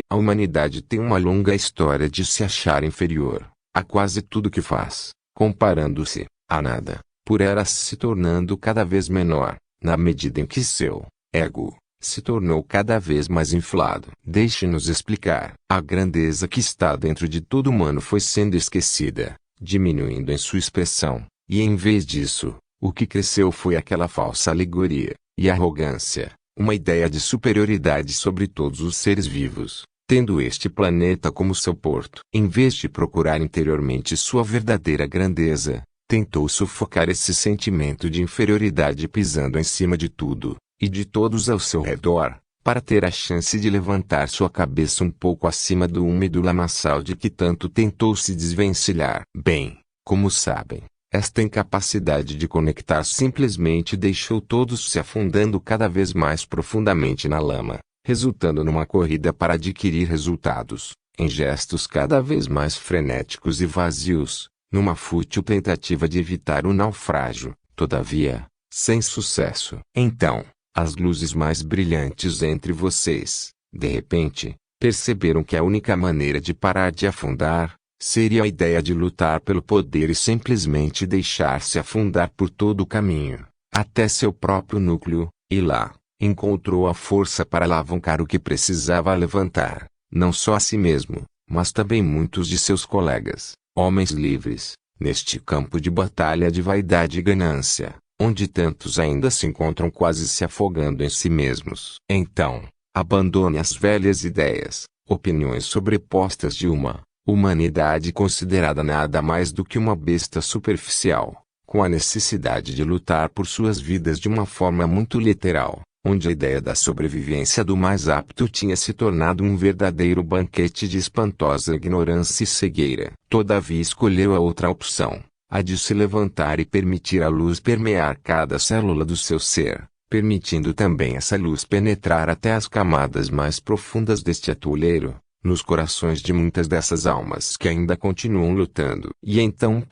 A humanidade tem uma longa história de se achar inferior a quase tudo que faz, comparando-se a nada, por ela se tornando cada vez menor, na medida em que seu ego se tornou cada vez mais inflado. Deixe-nos explicar. A grandeza que está dentro de todo humano foi sendo esquecida, diminuindo em sua expressão, e em vez disso, o que cresceu foi aquela falsa alegoria e arrogância, uma ideia de superioridade sobre todos os seres vivos, tendo este planeta como seu porto. Em vez de procurar interiormente sua verdadeira grandeza, tentou sufocar esse sentimento de inferioridade pisando em cima de tudo e de todos ao seu redor, para ter a chance de levantar sua cabeça um pouco acima do úmido lamaçal de que tanto tentou se desvencilhar. Bem, como sabem, esta incapacidade de conectar simplesmente deixou todos se afundando cada vez mais profundamente na lama, resultando numa corrida para adquirir resultados, em gestos cada vez mais frenéticos e vazios, numa fútil tentativa de evitar o naufrágio, todavia, sem sucesso. Então, as luzes mais brilhantes entre vocês, de repente, perceberam que a única maneira de parar de afundar seria a ideia de lutar pelo poder e simplesmente deixar-se afundar por todo o caminho, até seu próprio núcleo, e lá encontrou a força para alavancar o que precisava levantar, não só a si mesmo, mas também muitos de seus colegas, homens livres, neste campo de batalha de vaidade e ganância, onde tantos ainda se encontram quase se afogando em si mesmos. Então, abandone as velhas ideias, opiniões sobrepostas de uma humanidade considerada nada mais do que uma besta superficial, com a necessidade de lutar por suas vidas de uma forma muito literal, onde a ideia da sobrevivência do mais apto tinha se tornado um verdadeiro banquete de espantosa ignorância e cegueira. Todavia escolheu a outra opção, a de se levantar e permitir a luz permear cada célula do seu ser, permitindo também essa luz penetrar até as camadas mais profundas deste atoleiro, nos corações de muitas dessas almas que ainda continuam lutando. E então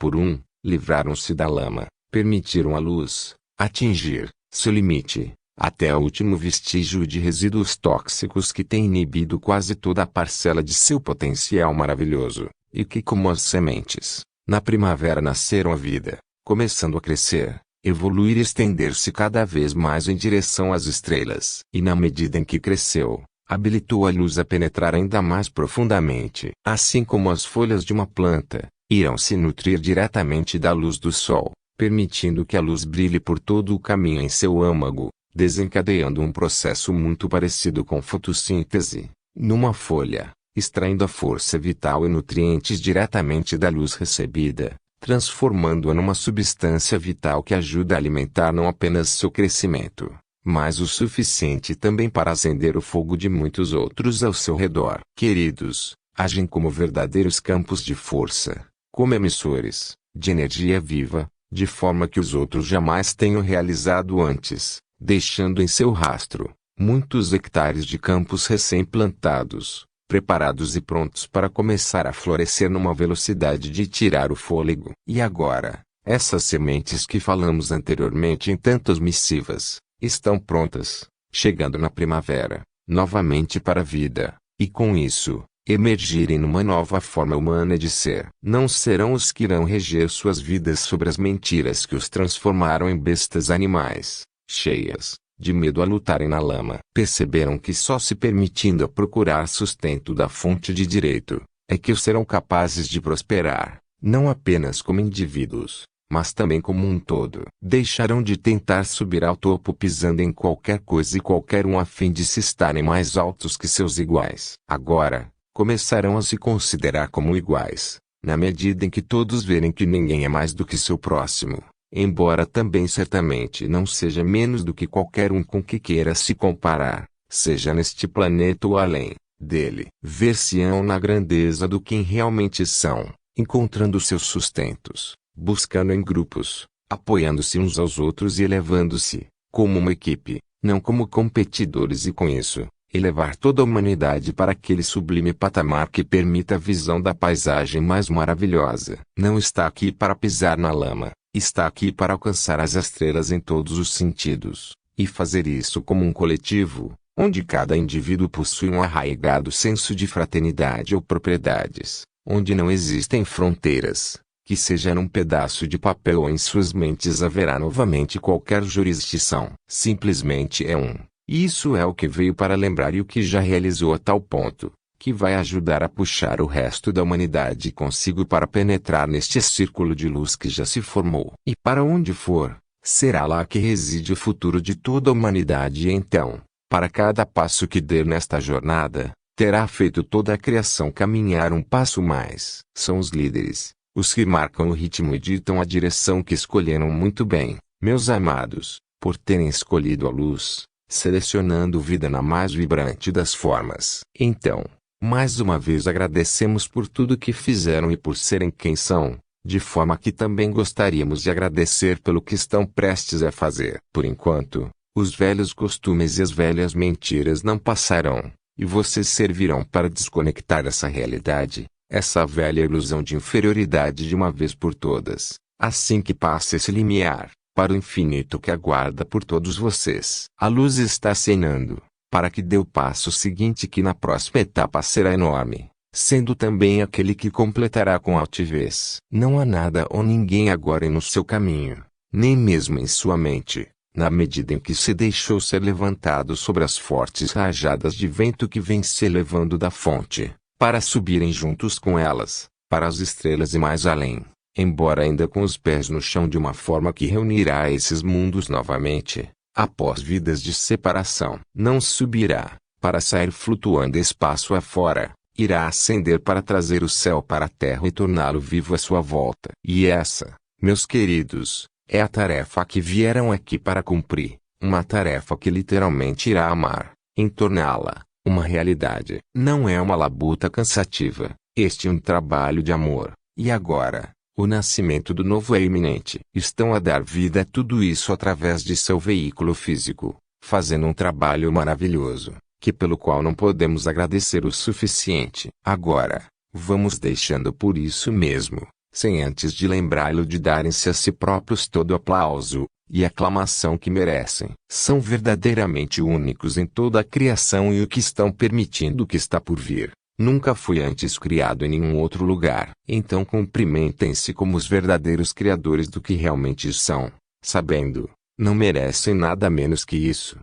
livraram-se da lama, permitiram a luz atingir seu limite, até o último vestígio de resíduos tóxicos que tem inibido quase toda a parcela de seu potencial maravilhoso, e que como as sementes, na primavera nasceram a vida, começando a crescer, evoluir e estender-se cada vez mais em direção às estrelas. E na medida em que cresceu, habilitou a luz a penetrar ainda mais profundamente. Assim como as folhas de uma planta, irão se nutrir diretamente da luz do sol, permitindo que a luz brilhe por todo o caminho em seu âmago, desencadeando um processo muito parecido com fotossíntese, numa folha, extraindo a força vital e nutrientes diretamente da luz recebida, transformando-a numa substância vital que ajuda a alimentar não apenas seu crescimento, mas o suficiente também para acender o fogo de muitos outros ao seu redor. Queridos, agem como verdadeiros campos de força, como emissores de energia viva, de forma que os outros jamais tenham realizado antes, deixando em seu rastro muitos hectares de campos recém-plantados, preparados e prontos para começar a florescer numa velocidade de tirar o fôlego. E agora, essas sementes que falamos anteriormente em tantas missivas, estão prontas, chegando na primavera, novamente para a vida, e com isso, emergirem numa nova forma humana de ser. Não serão os que irão reger suas vidas sobre as mentiras que os transformaram em bestas animais, cheias de medo a lutarem na lama. Perceberam que só se permitindo a procurar sustento da fonte de direito, é que serão capazes de prosperar, não apenas como indivíduos, mas também como um todo. Deixarão de tentar subir ao topo pisando em qualquer coisa e qualquer um a fim de se estarem mais altos que seus iguais. Agora, começarão a se considerar como iguais, na medida em que todos verem que ninguém é mais do que seu próximo, embora também certamente não seja menos do que qualquer um com que queira se comparar, seja neste planeta ou além dele. Ver-se-ão na grandeza do quem realmente são, encontrando seus sustentos, buscando em grupos, apoiando-se uns aos outros e elevando-se, como uma equipe, não como competidores, e com isso, elevar toda a humanidade para aquele sublime patamar que permita a visão da paisagem mais maravilhosa. Não está aqui para pisar na lama, está aqui para alcançar as estrelas em todos os sentidos, e fazer isso como um coletivo, onde cada indivíduo possui um arraigado senso de fraternidade ou propriedades, onde não existem fronteiras, que seja num pedaço de papel ou em suas mentes haverá novamente qualquer jurisdição. Simplesmente é um. E isso é o que veio para lembrar e o que já realizou a tal ponto, que vai ajudar a puxar o resto da humanidade consigo para penetrar neste círculo de luz que já se formou. E para onde for, será lá que reside o futuro de toda a humanidade e então, para cada passo que der nesta jornada, terá feito toda a criação caminhar um passo mais. São os líderes, os que marcam o ritmo e ditam a direção que escolheram muito bem, meus amados, por terem escolhido a luz, selecionando vida na mais vibrante das formas. Então, mais uma vez agradecemos por tudo que fizeram e por serem quem são, de forma que também gostaríamos de agradecer pelo que estão prestes a fazer. Por enquanto, os velhos costumes e as velhas mentiras não passarão, e vocês servirão para desconectar essa realidade, essa velha ilusão de inferioridade de uma vez por todas, assim que passe esse limiar, para o infinito que aguarda por todos vocês. A luz está acenando, para que dê o passo seguinte que na próxima etapa será enorme, sendo também aquele que completará com altivez. Não há nada ou ninguém agora no seu caminho, nem mesmo em sua mente, na medida em que se deixou ser levantado sobre as fortes rajadas de vento que vem se elevando da fonte, para subirem juntos com elas, para as estrelas e mais além, embora ainda com os pés no chão de uma forma que reunirá esses mundos novamente, após vidas de separação. Não subirá, para sair flutuando espaço afora, irá ascender para trazer o céu para a terra e torná-lo vivo à sua volta. E essa, meus queridos, é a tarefa que vieram aqui para cumprir, uma tarefa que literalmente irá amar, em torná-la uma realidade. Não é uma labuta cansativa, este é um trabalho de amor, e agora, o nascimento do novo é iminente. Estão a dar vida a tudo isso através de seu veículo físico, fazendo um trabalho maravilhoso, que pelo qual não podemos agradecer o suficiente. Agora, vamos deixando por isso mesmo, sem antes de lembrá-lo de darem-se a si próprios todo o aplauso e aclamação que merecem. São verdadeiramente únicos em toda a criação e o que estão permitindo que está por vir nunca foi antes criado em nenhum outro lugar. Então cumprimentem-se como os verdadeiros criadores do que realmente são, sabendo, não merecem nada menos que isso.